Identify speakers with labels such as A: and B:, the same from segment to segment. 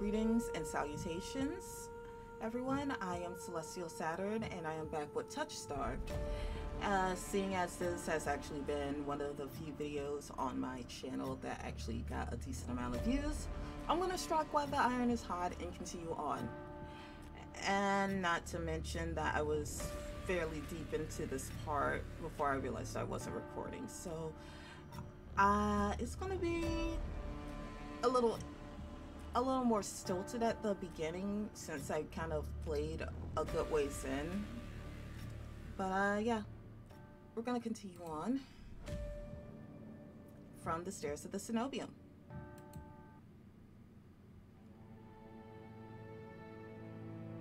A: Greetings and salutations, everyone. I am Celestial Saturn, and I am back with Touchstarved. Seeing as this has actually been one of the few videos on my channel that actually got a decent amount of views, I'm going to strike while the iron is hot and continue on. And not to mention that I was fairly deep into this part before I realized I wasn't recording, so it's going to be a little more stilted at the beginning since I kind of played a good ways in. But yeah, we're gonna continue on from the stairs of the Cenobium.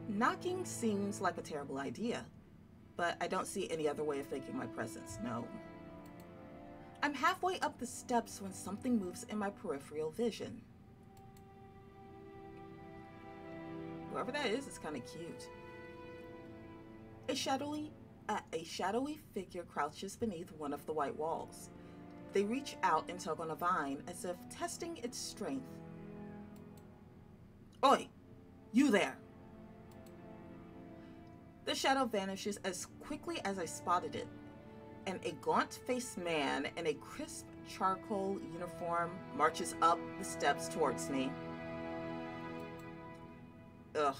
A: Knocking seems like a terrible idea, but I don't see any other way of making my presence known. I'm halfway up the steps when something moves in my peripheral vision. Whoever that is kind of cute. A shadowy figure crouches beneath one of the white walls. They reach out and tug on a vine as if testing its strength. Oi! You there! The shadow vanishes as quickly as I spotted it, and a gaunt-faced man in a crisp charcoal uniform marches up the steps towards me. Ugh,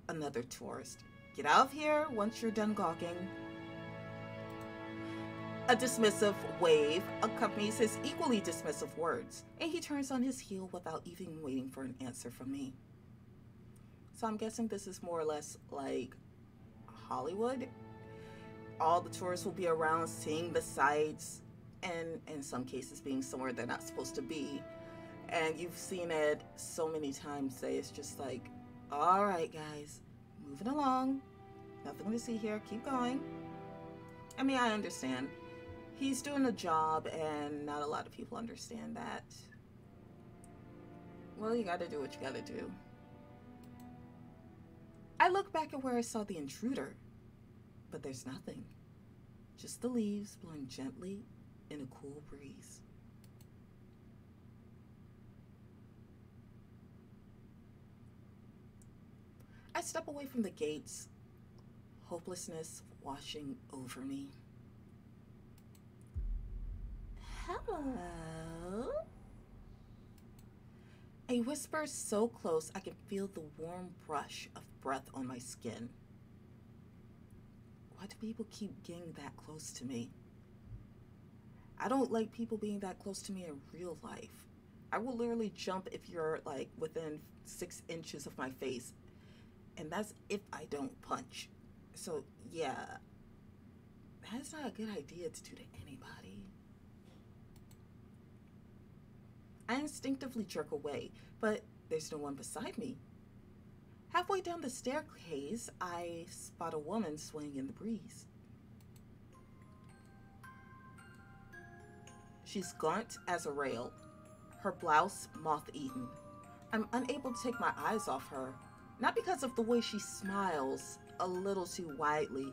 A: another tourist. Get out of here once you're done gawking. A dismissive wave accompanies his equally dismissive words, and he turns on his heel without even waiting for an answer from me. So I'm guessing this is more or less like Hollywood. All the tourists will be around seeing the sights, and in some cases being somewhere they're not supposed to be. And you've seen it so many times that it's just like, all right, guys, moving along. Nothing to see here. Keep going. I mean, I understand. He's doing a job, and not a lot of people understand that. Well, you gotta do what you gotta do. I look back at where I saw the intruder, but there's nothing. Just the leaves blowing gently in a cool breeze. I step away from the gates, hopelessness washing over me. Hello? A whisper so close I can feel the warm brush of breath on my skin. Why do people keep getting that close to me? I don't like people being that close to me in real life. I will literally jump if you're like within 6 inches of my face. And that's if I don't punch. So yeah, that's not a good idea to do to anybody. I instinctively jerk away, but there's no one beside me. Halfway down the staircase, I spot a woman swaying in the breeze. She's gaunt as a rail, her blouse moth-eaten. I'm unable to take my eyes off her. Not because of the way she smiles a little too widely,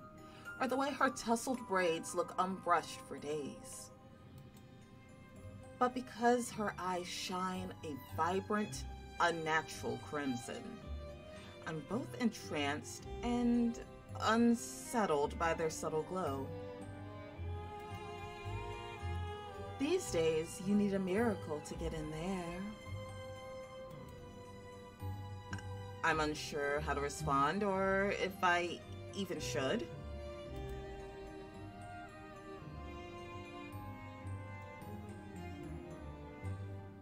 A: or the way her tousled braids look unbrushed for days, but because her eyes shine a vibrant, unnatural crimson. I'm both entranced and unsettled by their subtle glow. These days, you need a miracle to get in there. I'm unsure how to respond or if I even should.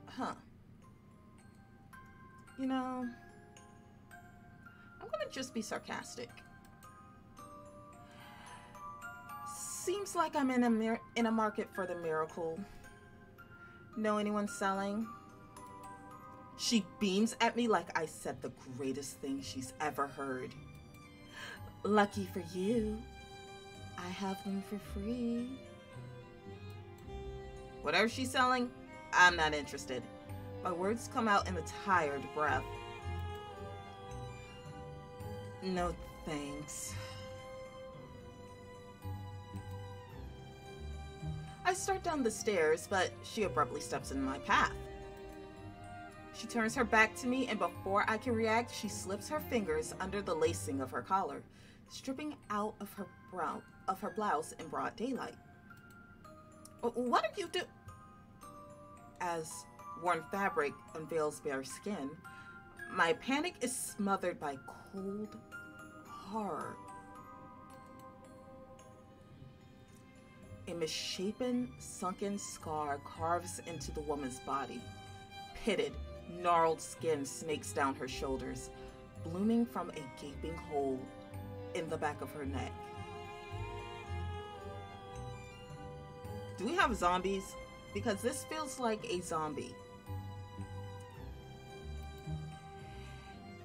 A: Huh. You know, I'm gonna just be sarcastic. Seems like I'm in a market for the miracle. Know anyone selling? She beams at me like I said the greatest thing she's ever heard. Lucky for you, I have them for free. Whatever she's selling, I'm not interested. My words come out in a tired breath. No thanks. I start down the stairs, but she abruptly steps in my path. She turns her back to me, and before I can react, she slips her fingers under the lacing of her collar, stripping out of her blouse in broad daylight. What are you doing? As worn fabric unveils bare skin, my panic is smothered by cold horror. A misshapen, sunken scar carves into the woman's body. Pitted, gnarled skin snakes down her shoulders, blooming from a gaping hole in the back of her neck. Do we have zombies? Because this feels like a zombie.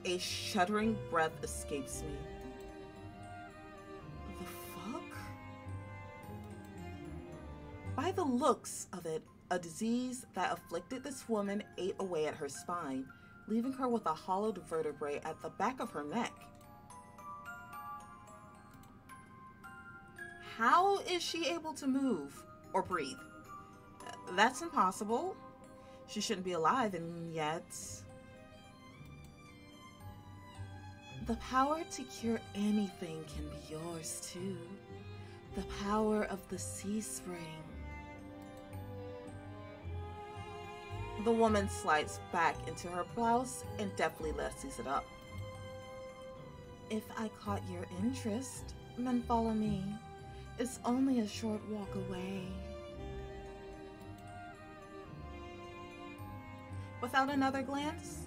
A: A shuddering breath escapes me. The fuck? By the looks of it, a disease that afflicted this woman ate away at her spine, leaving her with a hollowed vertebrae at the back of her neck. How is she able to move or breathe? That's impossible. She shouldn't be alive, and yet... The power to cure anything can be yours, too. The power of the sea spring. The woman slides back into her blouse and deftly laces it up. If I caught your interest, then follow me. It's only a short walk away. Without another glance,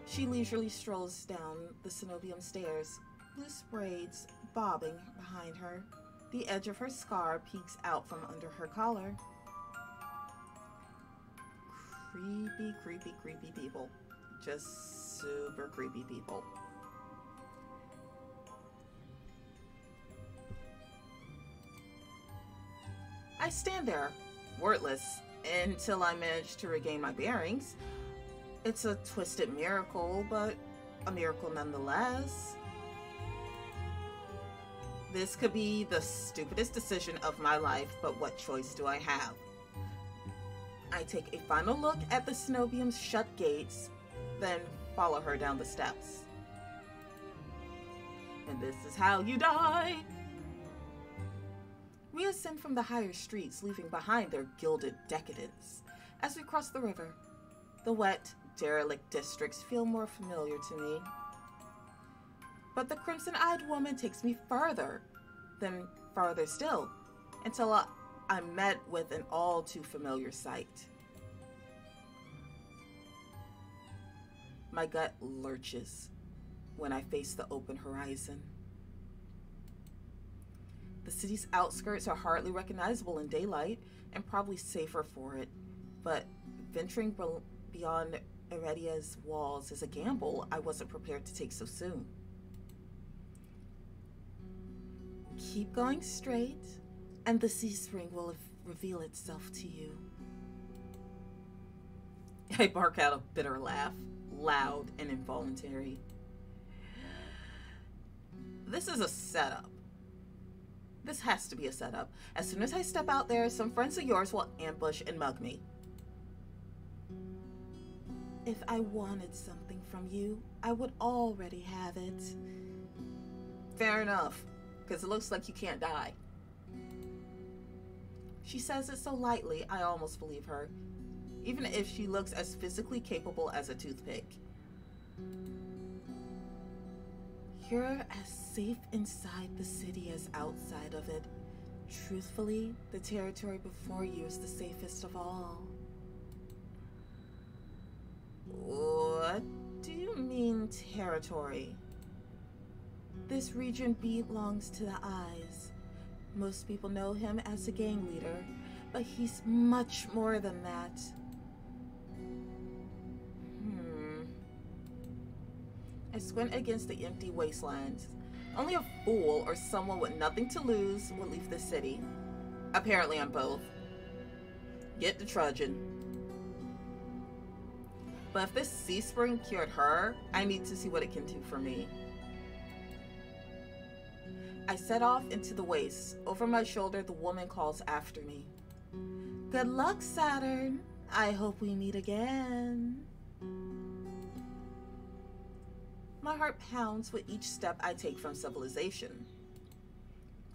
A: she leisurely strolls down the cenobium stairs, loose braids bobbing behind her. The edge of her scar peeks out from under her collar. Creepy, creepy, creepy people. Just super creepy people. I stand there, wordless, until I manage to regain my bearings. It's a twisted miracle, but a miracle nonetheless. This could be the stupidest decision of my life, but what choice do I have? I take a final look at the cenobium's shut gates, then follow her down the steps. And this is how you die! We ascend from the higher streets, leaving behind their gilded decadence. As we cross the river, the wet, derelict districts feel more familiar to me. But the crimson-eyed woman takes me further, then farther still, until I'm met with an all-too-familiar sight. My gut lurches when I face the open horizon. The city's outskirts are hardly recognizable in daylight, and probably safer for it, but venturing beyond Eredia's walls is a gamble I wasn't prepared to take so soon. Keep going straight, and the sea spring will reveal itself to you. I bark out a bitter laugh, loud and involuntary. This is a setup. This has to be a setup. As soon as I step out there, some friends of yours will ambush and mug me. If I wanted something from you, I would already have it. Fair enough, because it looks like you can't die. She says it so lightly, I almost believe her, even if she looks as physically capable as a toothpick. You're as safe inside the city as outside of it. Truthfully, the territory before you is the safest of all. What do you mean, territory? This region belongs to the Eyes. Most people know him as a gang leader, but he's much more than that. I squint against the empty wastelands. Only a fool or someone with nothing to lose would leave the city. Apparently I'm both. Get to trudging. But if this sea spring cured her, I need to see what it can do for me. I set off into the waste. Over my shoulder, the woman calls after me. Good luck, Saturn. I hope we meet again. My heart pounds with each step I take from civilization.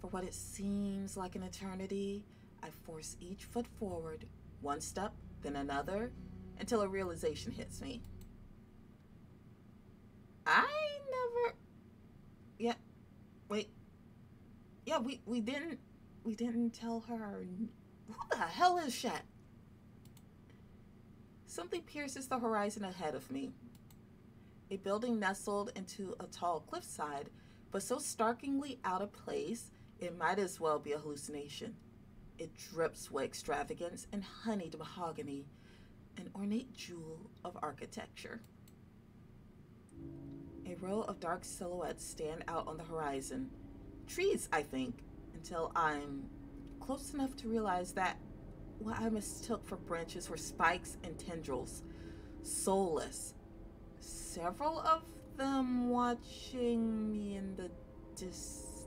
A: For what it seems like an eternity, I force each foot forward, one step, then another, until a realization hits me. I never... Yeah, wait. Yeah, we didn't tell her. Who the hell is Shat? Something pierces the horizon ahead of me. A building nestled into a tall cliffside, but so starkly out of place, it might as well be a hallucination. It drips with extravagance and honeyed mahogany, an ornate jewel of architecture. A row of dark silhouettes stand out on the horizon. Trees, I think, until I'm close enough to realize that what I mistook for branches were spikes and tendrils, soulless. Several of them watching me in the distance.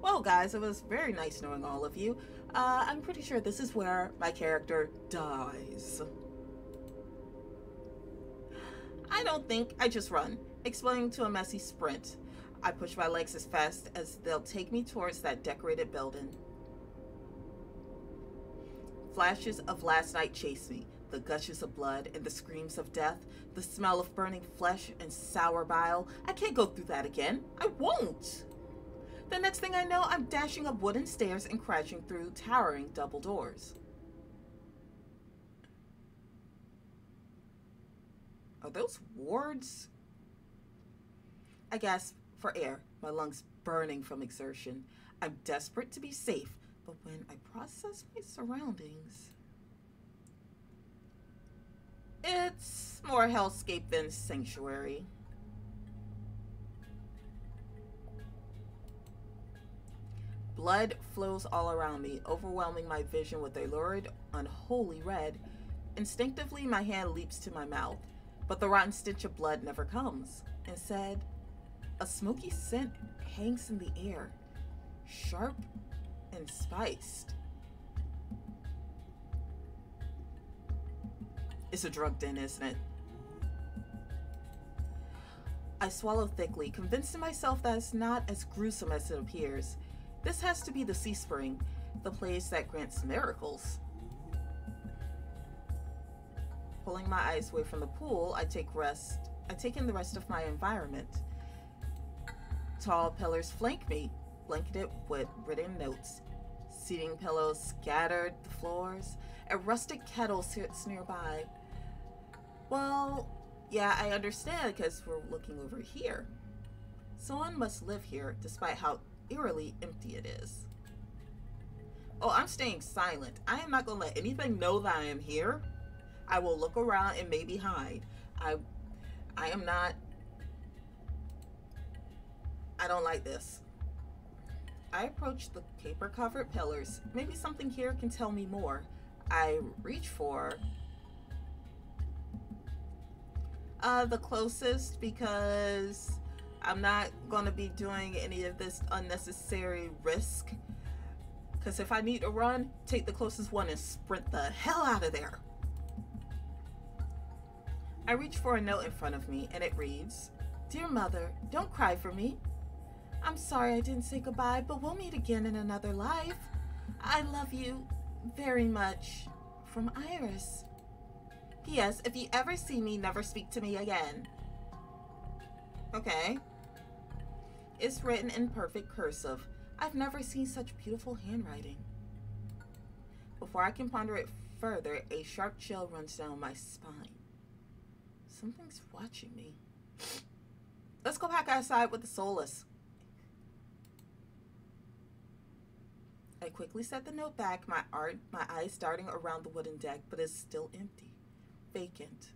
A: Well, guys, it was very nice knowing all of you. I'm pretty sure this is where my character dies. I don't think, I just run, exploding to a messy sprint. I push my legs as fast as they'll take me towards that decorated building. Flashes of last night chase me, the gushes of blood and the screams of death, the smell of burning flesh and sour bile. I can't go through that again. I won't. The next thing I know, I'm dashing up wooden stairs and crashing through towering double doors. Are those wards? I gasp for air, my lungs burning from exertion. I'm desperate to be safe, but when I process my surroundings, it's more hellscape than sanctuary. Blood flows all around me, overwhelming my vision with a lurid, unholy red. Instinctively, my hand leaps to my mouth, but the rotten stench of blood never comes. Instead, a smoky scent hangs in the air, sharp and spiced. It's a drug den, isn't it? I swallow thickly, convincing myself that it's not as gruesome as it appears. This has to be the sea spring, the place that grants miracles. Pulling my eyes away from the pool, I take in the rest of my environment. Tall pillars flank me, blanketed with written notes. Seating pillows scattered the floors. A rustic kettle sits nearby. Well, yeah, I understand because we're looking over here. Someone must live here, despite how eerily empty it is. Oh, I'm staying silent. I am not going to let anything know that I am here. I will look around and maybe hide. I am not... I don't like this. I approach the paper-covered pillars. Maybe something here can tell me more. I reach for the closest because I'm not going to be doing any of this unnecessary risk. Because if I need to run, take the closest one and sprint the hell out of there. I reach for a note in front of me and it reads, "Dear Mother, don't cry for me. I'm sorry I didn't say goodbye, but we'll meet again in another life. I love you very much. From Iris. P.S. If you ever see me, never speak to me again." Okay. It's written in perfect cursive. I've never seen such beautiful handwriting. Before I can ponder it further, a sharp chill runs down my spine. Something's watching me. Let's go back outside with the soulless. I quickly set the note back, my eyes darting around the wooden deck, but it's still empty. Vacant.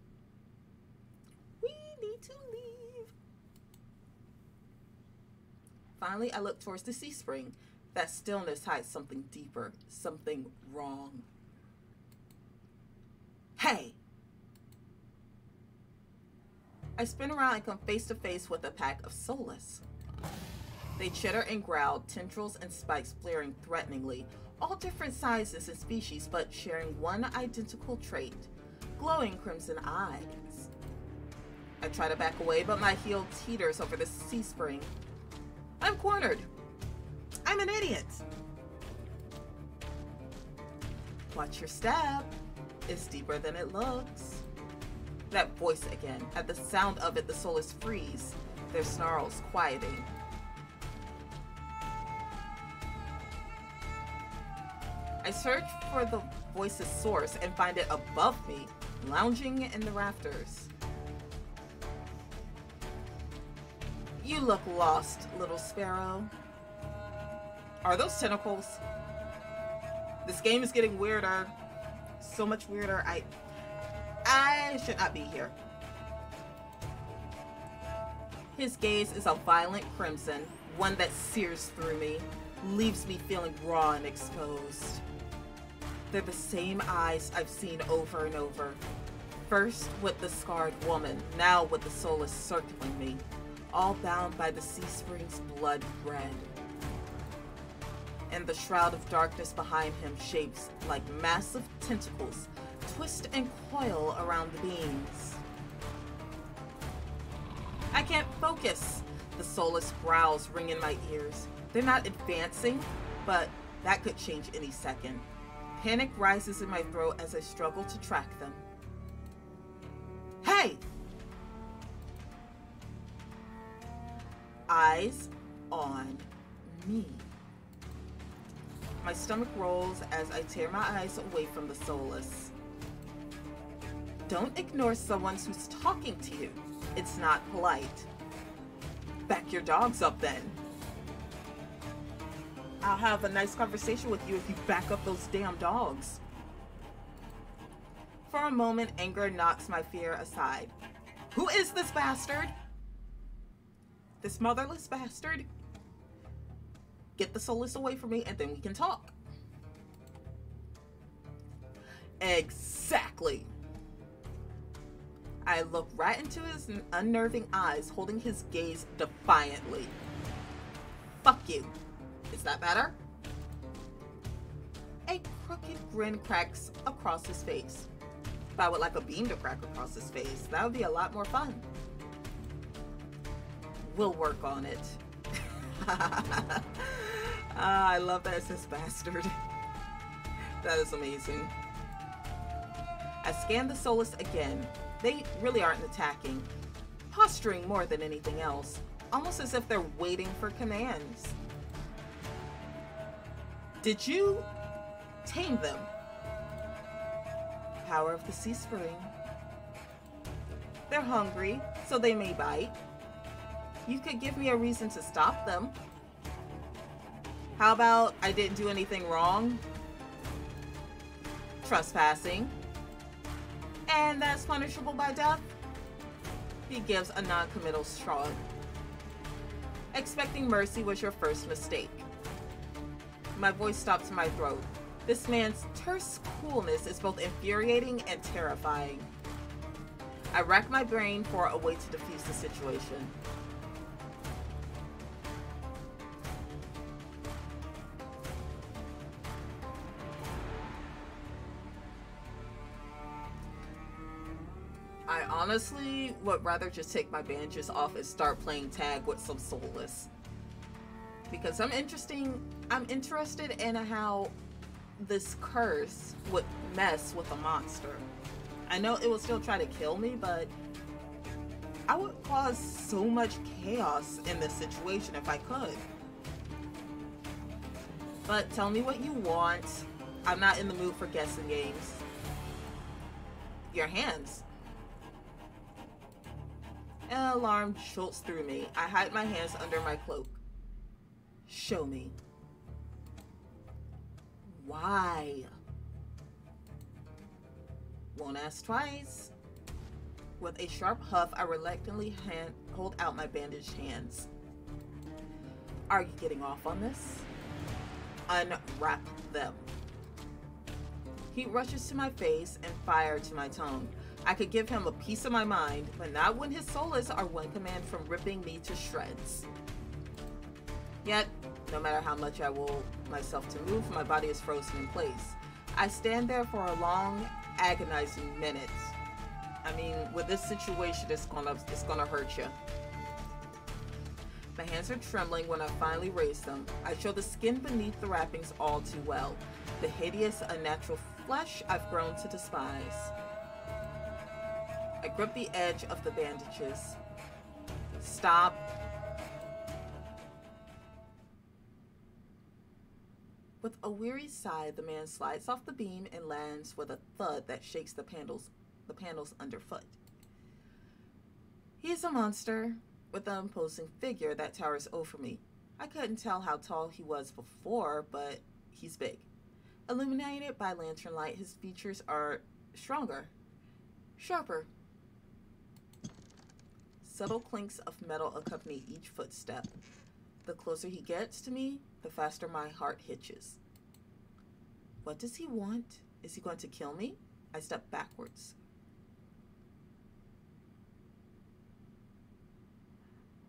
A: We need to leave. Finally, I look towards the sea spring. That stillness hides something deeper, something wrong. Hey! I spin around and come face to face with a pack of soulless. They chitter and growl, tendrils and spikes flaring threateningly, all different sizes and species, but sharing one identical trait, glowing crimson eyes. I try to back away, but my heel teeters over the sea spring. I'm cornered. I'm an idiot. Watch your step. It's deeper than it looks. That voice again. At the sound of it, the soulless freeze, their snarls quieting. I search for the voice's source and find it above me, lounging in the rafters. You look lost, little sparrow. Are those tentacles? This game is getting weirder. So much weirder. I should not be here. His gaze is a violent crimson, one that sears through me, leaves me feeling raw and exposed. They're the same eyes I've seen over and over. First with the scarred woman, now with the soulless circling me, all bound by the sea spring's blood red. And the shroud of darkness behind him shapes like massive tentacles twist and coil around the beams. I can't focus. The soulless growls ring in my ears. They're not advancing, but that could change any second. Panic rises in my throat as I struggle to track them. Hey! Eyes on me. My stomach rolls as I tear my eyes away from the soulless. Don't ignore someone who's talking to you. It's not polite. Back your dogs up then. I'll have a nice conversation with you if you back up those damn dogs. For a moment, anger knocks my fear aside. Who is this bastard? This motherless bastard? Get the soulless away from me and then we can talk. Exactly. I look right into his unnerving eyes, holding his gaze defiantly. Fuck you. Is that better? A crooked grin cracks across his face. If I would like a beam to crack across his face, that would be a lot more fun. We'll work on it. I love that it's this bastard. That is amazing. I scan the soulless again. They really aren't attacking. Posturing more than anything else. Almost as if they're waiting for commands. Did you tame them? Power of the sea spring. They're hungry, so they may bite. You could give me a reason to stop them. How about I didn't do anything wrong? Trespassing. And that's punishable by death? He gives a non-committal shrug. Expecting mercy was your first mistake. My voice stops in my throat. This man's terse coolness is both infuriating and terrifying. I rack my brain for a way to defuse the situation. I honestly would rather just take my bandages off and start playing tag with some soulless. Because I'm interested in how this curse would mess with a monster. I know it will still try to kill me, but I would cause so much chaos in this situation if I could. But tell me what you want. I'm not in the mood for guessing games. Your hands. An alarm jolts through me. I hide my hands under my cloak. Show me. Why? Won't ask twice. With a sharp huff, I reluctantly hold out my bandaged hands. Are you getting off on this? Unwrap them. He rushes to my face and fire to my tongue. I could give him a piece of my mind, but not when his soulless are one command from ripping me to shreds. Yet, no matter how much I will myself to move, my body is frozen in place. I stand there for a long, agonizing minute. I mean, with this situation, it's gonna hurt you. My hands are trembling when I finally raise them. I show the skin beneath the wrappings all too well. The hideous, unnatural flesh I've grown to despise. I grip the edge of the bandages. Stop. With a weary sigh, the man slides off the beam and lands with a thud that shakes the panels underfoot. He is a monster with an imposing figure that towers over me. I couldn't tell how tall he was before, but he's big. Illuminated by lantern light, his features are stronger, sharper. Subtle clinks of metal accompany each footstep. The closer he gets to me, the faster my heart hitches. What does he want? Is he going to kill me? I step backwards.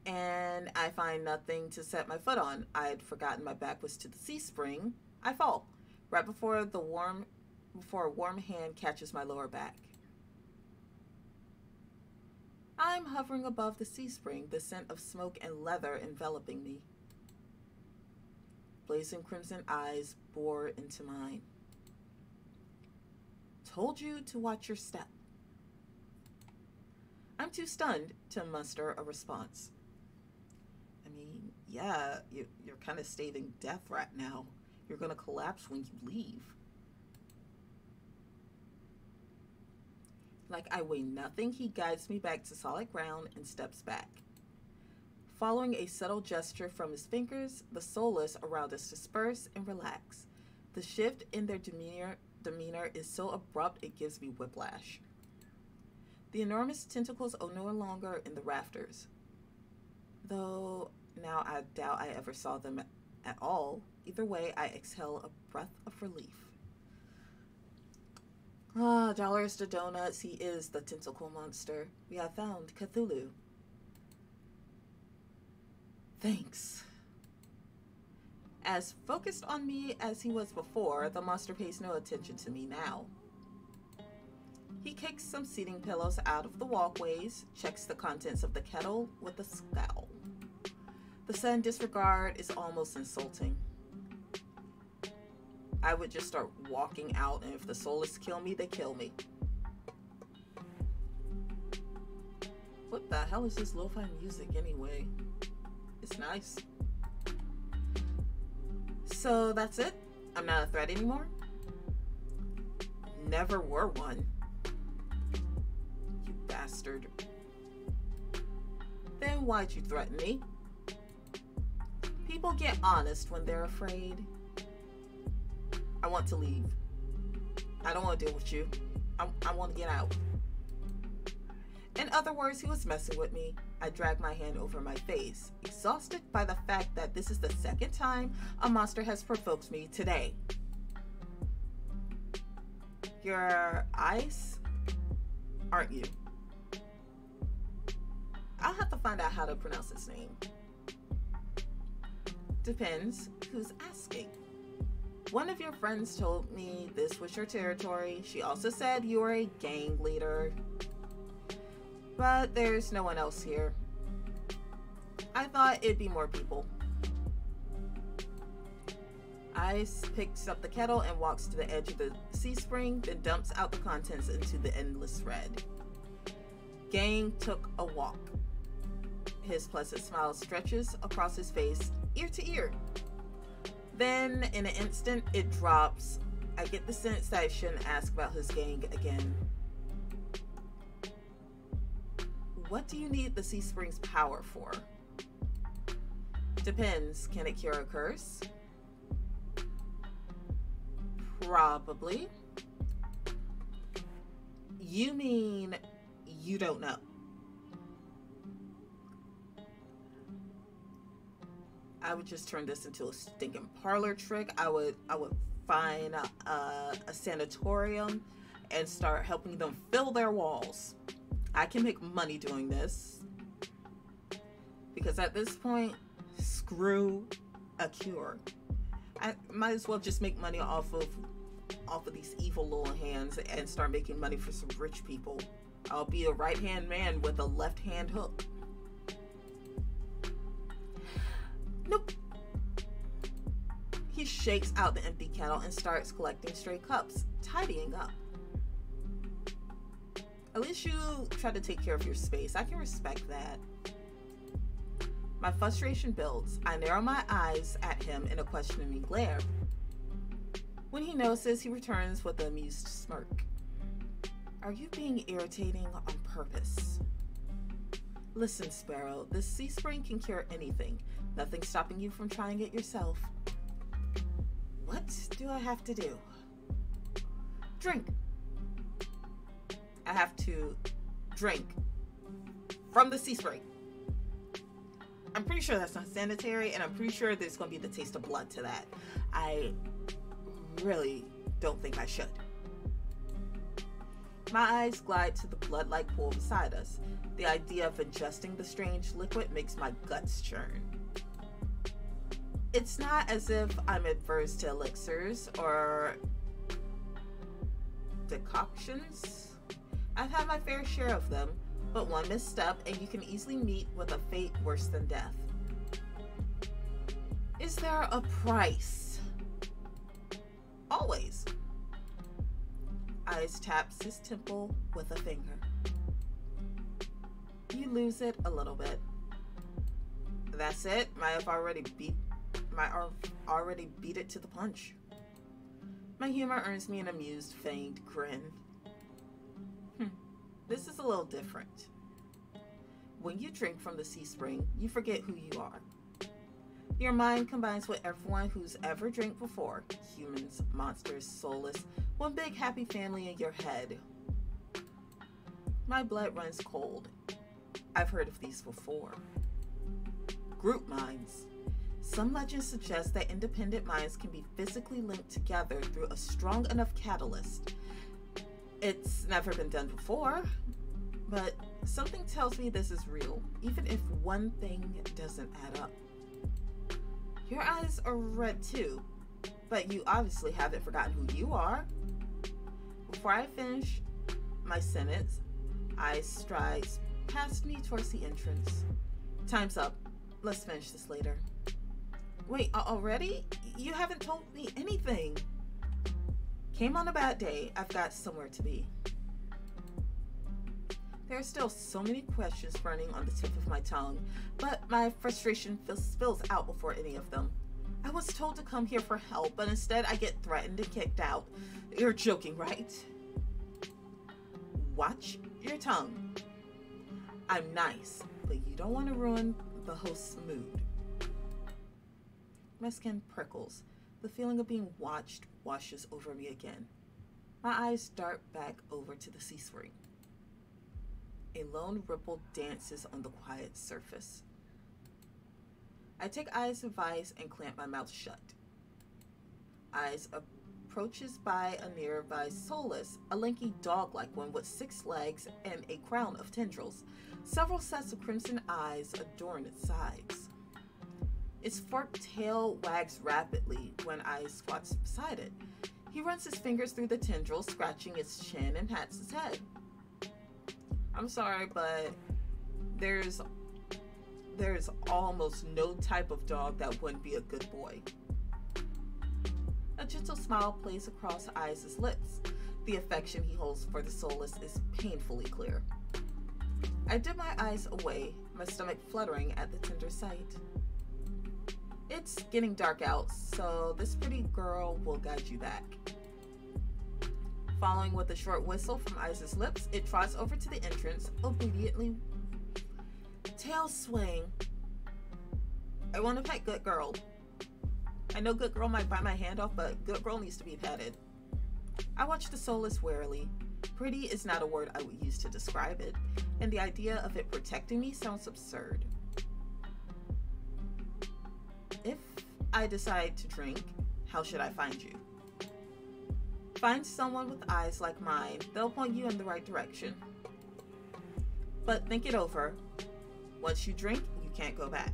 A: And I find nothing to set my foot on. I'd forgotten my back was to the C-spring. I fall, right before a warm hand catches my lower back. I'm hovering above the C-spring, the scent of smoke and leather enveloping me. Blazing crimson eyes bore into mine. Told you to watch your step. I'm too stunned to muster a response. I mean, yeah, you're kind of staving death right now. You're gonna collapse when you leave. Like I weigh nothing, he guides me back to solid ground and steps back. Following a subtle gesture from his fingers, the soulless around us disperse and relax. The shift in their demeanor is so abrupt it gives me whiplash. The enormous tentacles are no longer in the rafters, though now I doubt I ever saw them at all. Either way, I exhale a breath of relief. Ah, dollars to donuts, he is the tentacle monster. We have found Cthulhu. Thanks. As focused on me as he was before, the monster pays no attention to me now. He kicks some seating pillows out of the walkways, checks the contents of the kettle with a scowl. The sudden disregard is almost insulting. I would just start walking out, and if the soulless kill me, they kill me. What the hell is this lo-fi music anyway? It's nice. So that's it? I'm not a threat anymore? Never were one. You bastard. Then why'd you threaten me? People get honest when they're afraid. I want to leave. I don't want to deal with you. I want to get out. In other words, he was messing with me. I dragged my hand over my face, exhausted by the fact that this is the second time a monster has provoked me today. You're Ice, aren't you? I'll have to find out how to pronounce his name. Depends who's asking. One of your friends told me this was your territory. She also said you were a gang leader. But there's no one else here. I thought it'd be more people. Ice picks up the kettle and walks to the edge of the C-spring, then dumps out the contents into the endless red. Gang took a walk. His pleasant smile stretches across his face, ear to ear. Then, in an instant, it drops. I get the sense that I shouldn't ask about his gang again. What do you need the C-spring's power for? Depends. Can it cure a curse? Probably. You mean you don't know? I would just turn this into a stinking parlor trick. I would find a sanatorium and start helping them fill their walls. I can make money doing this. Because at this point, screw a cure. I might as well just make money off of these evil little hands and start making money for some rich people. I'll be a right-hand man with a left-hand hook. Nope. He shakes out the empty kettle and starts collecting stray cups, tidying up. At least you try to take care of your space. I can respect that. My frustration builds. I narrow my eyes at him in a questioning glare. When he notices, he returns with an amused smirk. Are you being irritating on purpose? Listen, Sparrow, this sea spring can cure anything. Nothing's stopping you from trying it yourself. What do I have to do? Drink. I have to drink from the sea spring. I'm pretty sure that's not sanitary, and I'm pretty sure there's going to be the taste of blood to that. I really don't think I should. My eyes glide to the blood-like pool beside us. The idea of ingesting the strange liquid makes my guts churn. It's not as if I'm adverse to elixirs or decoctions. I've had my fair share of them, but one misstep and you can easily meet with a fate worse than death. Is there a price? Always. Eyes taps his temple with a finger. You lose it a little bit. That's it. Might have already beat it to the punch. My humor earns me an amused, feigned grin. This is a little different. When you drink from the sea spring, you forget who you are. Your mind combines with everyone who's ever drank before. Humans, monsters, soulless, one big happy family in your head. My blood runs cold. I've heard of these before. Group minds. Some legends suggest that independent minds can be physically linked together through a strong enough catalyst. It's never been done before, but something tells me this is real, even if one thing doesn't add up. Your eyes are red too, but you obviously haven't forgotten who you are. Before I finish my sentence, eyes strides past me towards the entrance. Time's up. Let's finish this later. Wait, already? You haven't told me anything. Came on a bad day. I've got somewhere to be. There are still so many questions burning on the tip of my tongue, but my frustration spills out before any of them. I was told to come here for help, but instead I get threatened and kicked out. You're joking, right? Watch your tongue. I'm nice, but you don't want to ruin the host's mood. My skin prickles. The feeling of being watched washes over me again. My eyes dart back over to the sea spring. A lone ripple dances on the quiet surface. I take Eyes' advice and clamp my mouth shut. Eyes approaches by a nearby soulless, a lanky dog-like one with 6 legs and a crown of tendrils. Several sets of crimson eyes adorn its sides. Its forked tail wags rapidly when Eyes squats beside it. He runs his fingers through the tendrils, scratching its chin and pats its head. I'm sorry, but there's almost no type of dog that wouldn't be a good boy. A gentle smile plays across Eyes' lips. The affection he holds for the soulless is painfully clear. I dip my eyes away, my stomach fluttering at the tender sight. It's getting dark out, so this pretty girl will guide you back. Following with a short whistle from Eyes' lips, it trots over to the entrance, obediently. Tail swing. I want to pet Good Girl. I know Good Girl might bite my hand off, but Good Girl needs to be petted. I watch the soulless warily. Pretty is not a word I would use to describe it, and the idea of it protecting me sounds absurd. If I decide to drink, how should I find you? Find someone with eyes like mine. They'll point you in the right direction. But think it over. Once you drink, you can't go back.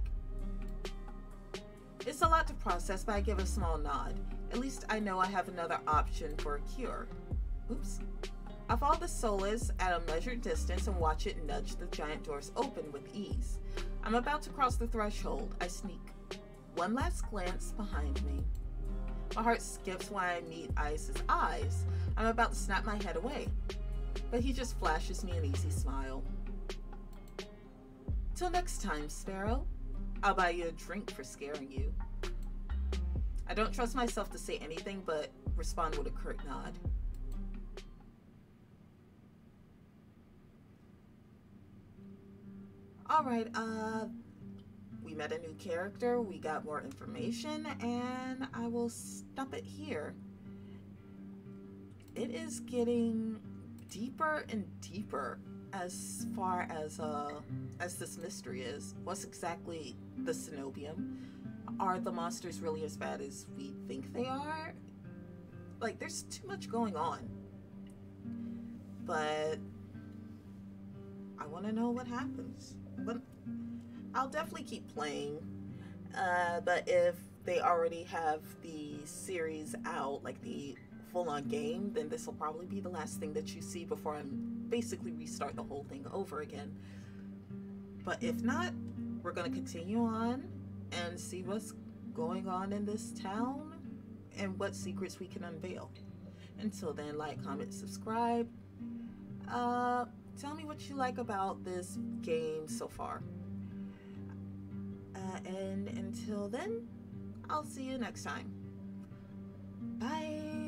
A: It's a lot to process, but I give a small nod. At least I know I have another option for a cure. Oops. I follow the solace at a measured distance and watch it nudge the giant doors open with ease. I'm about to cross the threshold. I sneak one last glance behind me. My heart skips when I meet Ice's eyes. I'm about to snap my head away, but he just flashes me an easy smile. Till next time, Sparrow. I'll buy you a drink for scaring you. I don't trust myself to say anything but respond with a curt nod. Alright, we met a new character, we got more information, and I will stop it here. It is getting deeper and deeper as far as this mystery is. What's exactly the Cenobium? Are the monsters really as bad as we think they are? Like, there's too much going on. But I want to know what happens. But I'll definitely keep playing. But if they already have the series out, like the full-on game, then this will probably be the last thing that you see before I basically restart the whole thing over again. But if not, we're going to continue on and see what's going on in this town and what secrets we can unveil. Until then, like, comment, subscribe. Tell me what you like about this game so far. And until then, I'll see you next time. Bye.